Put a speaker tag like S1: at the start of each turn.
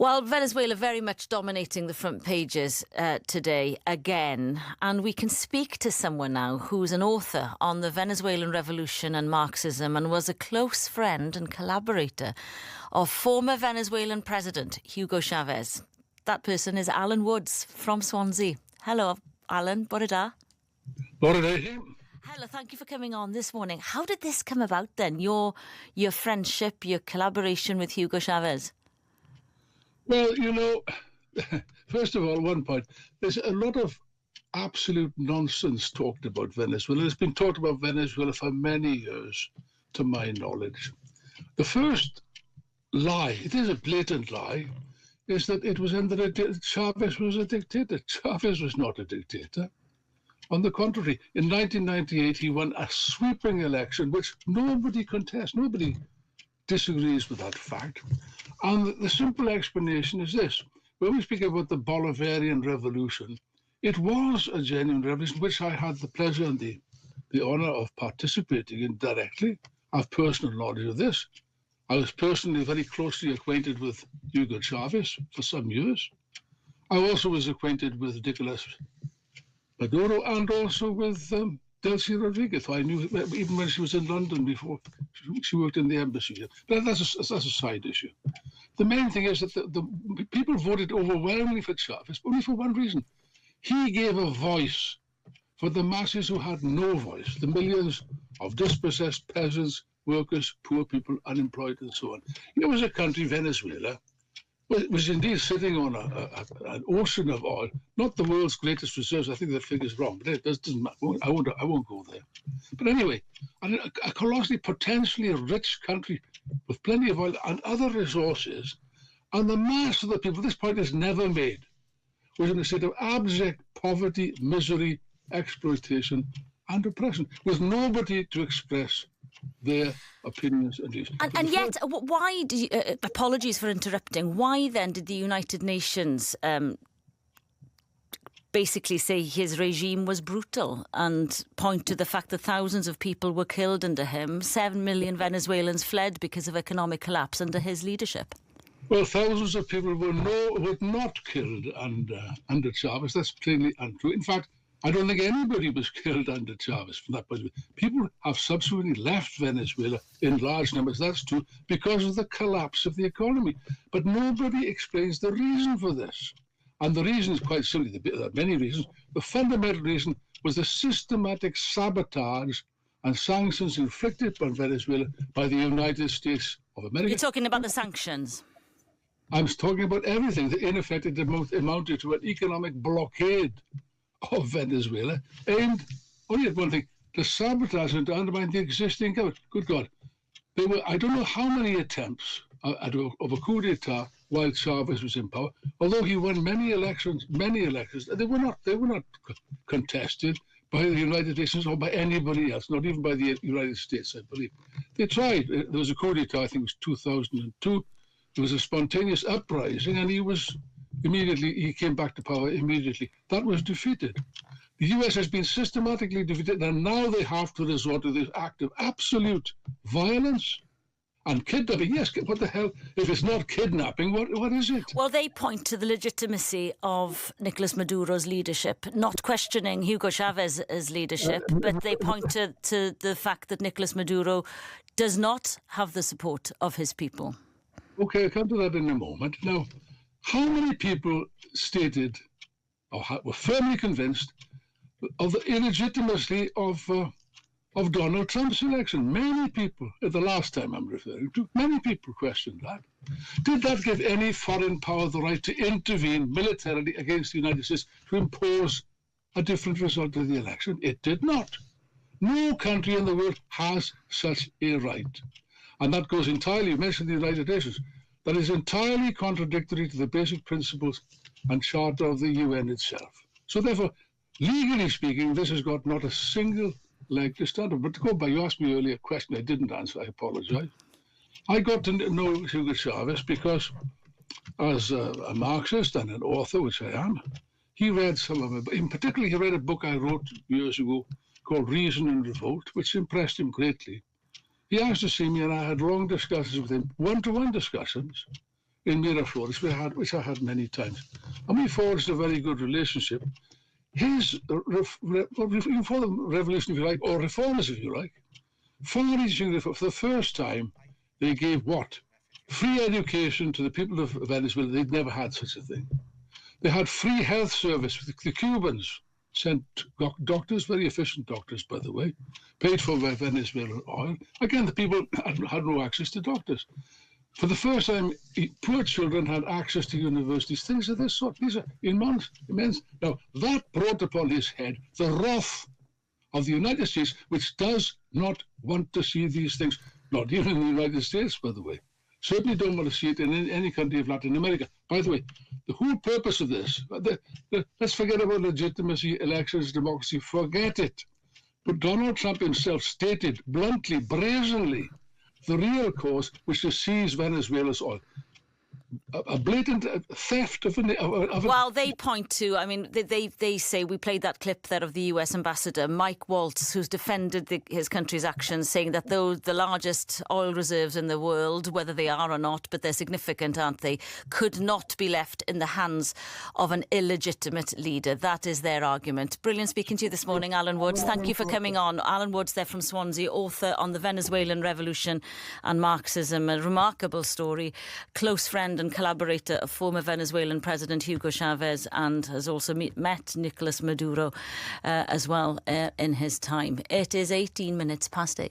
S1: Well, Venezuela very much dominating the front pages today again. And we can speak to someone now who's an author on the Venezuelan Revolution and Marxism and was a close friend and collaborator of former Venezuelan President Hugo Chavez. That person is Άλαν Γουντς from Swansea. Hello, Alan. Bore da.
S2: Bore da.
S1: Hello, thank you for coming on this morning. How did this come about then, your friendship, your collaboration with Hugo Chavez?
S2: Well, you know, first of all, one point, there's a lot of absolute nonsense talked about Venezuela. There's been talked about Venezuela for many years, to my knowledge. The first lie, it is a blatant lie, is that it was Chavez was a dictator. Chavez was not a dictator. On the contrary, in 1998, he won a sweeping election, which nobody contests, nobody disagrees with that fact. And the simple explanation is this. When we speak about the Bolivarian Revolution, it was a genuine revolution, which I had the pleasure and the honor of participating in directly. I have personal knowledge of this. I was personally very closely acquainted with Hugo Chavez for some years. I also was acquainted with Nicolas Maduro and also with Delcy Rodriguez, who I knew even when she was in London before. She worked in the embassy. But that's a side issue. The main thing is that the people voted overwhelmingly for Chavez, only for one reason. He gave a voice for the masses who had no voice, the millions of dispossessed peasants, workers, poor people, unemployed, and so on. It was a country, Venezuela, was indeed sitting on an ocean of oil, not the world's greatest reserves. I think that figure's wrong, but it doesn't matter. I won't go there. But anyway, a colossally, potentially rich country with plenty of oil and other resources, and the mass of the people, this point is never made, was in a state of abject poverty, misery, exploitation, and oppression, with nobody to express their opinions and views.
S1: And yet, why do you, apologies for interrupting, why then did the United Nations basically say his regime was brutal and point to the fact that thousands of people were killed under him? 7 million Venezuelans fled because of economic collapse under his leadership.
S2: Well, thousands of people were not killed under Chavez. That's plainly untrue. In fact, I don't think anybody was killed under Chavez from that point of view. People have subsequently left Venezuela in large numbers, that's true, because of the collapse of the economy. But nobody explains the reason for this. And the reason is quite simply, there are many reasons. The fundamental reason was the systematic sabotage and sanctions inflicted on Venezuela by the United States of America.
S1: You're talking about the sanctions?
S2: I'm talking about everything. In effect, it amounted to an economic blockade of Venezuela, aimed only at one thing, to sabotage and to undermine the existing government. Good God. There were, I don't know how many attempts of a coup d'etat while Chavez was in power, although he won many elections, they were not contested by the United Nations or by anybody else, not even by the United States, I believe. They tried. There was a coup d'etat, I think it was 2002. There was a spontaneous uprising, and he came back to power immediately. That was defeated. The US has been systematically defeated, and now they have to resort to this act of absolute violence and kidnapping. Yes, what the hell? If it's not kidnapping, what is it?
S1: Well, they point to the legitimacy of Nicolas Maduro's leadership, not questioning Hugo Chavez's leadership, but they point to the fact that Nicolas Maduro does not have the support of his people.
S2: Okay, I'll come to that in a moment. Now, how many people stated or were firmly convinced of the illegitimacy of Donald Trump's election? Many people, at the last time I'm referring to, many people questioned that. Did that give any foreign power the right to intervene militarily against the United States to impose a different result of the election? It did not. No country in the world has such a right. And that goes entirely, you mentioned the United Nations, that is entirely contradictory to the basic principles and charter of the UN itself. So therefore, legally speaking, this has got not a single leg to stand on. But to go by, you asked me earlier a question I didn't answer, I apologize. I got to know Hugo Chavez because as a Marxist and an author, which I am, he read some of it. In particular, he read a book I wrote years ago called Reason and Revolt, which impressed him greatly. He asked to see me, and I had long discussions with him, one-to-one discussions, in Miraflores, which I had many times. And we forged a very good relationship. His, you call them revolution, if you like, or reformers, if you like, for the first time, they gave what? Free education to the people of Venezuela. They'd never had such a thing. They had free health service. The Cubans sent doctors, very efficient doctors, by the way, paid for by Venezuelan oil. Again, the people had no access to doctors. For the first time, poor children had access to universities, things of this sort. These are immense. Now, that brought upon his head the wrath of the United States, which does not want to see these things, not even in the United States, by the way. Certainly don't want to see it in any country of Latin America. By the way, the whole purpose of this, let's forget about legitimacy, elections, democracy, forget it. But Donald Trump himself stated bluntly, brazenly, the real cause, which is to seize Venezuela's oil. A blatant theft of
S1: Well, they point to, I mean, they say, we played that clip there of the US ambassador, Mike Waltz, who's defended his country's actions, saying that though the largest oil reserves in the world, whether they are or not, but they're significant, aren't they, could not be left in the hands of an illegitimate leader. That is their argument. Brilliant speaking to you this morning, Άλαν Γουντς. Thank you for coming on. Άλαν Γουντς there from Swansea, author on the Venezuelan Revolution and Marxism, a remarkable story, close friend and collaborator of former Venezuelan President Hugo Chavez, and has also met Nicolas Maduro as well in his time. It is 18 minutes past 8.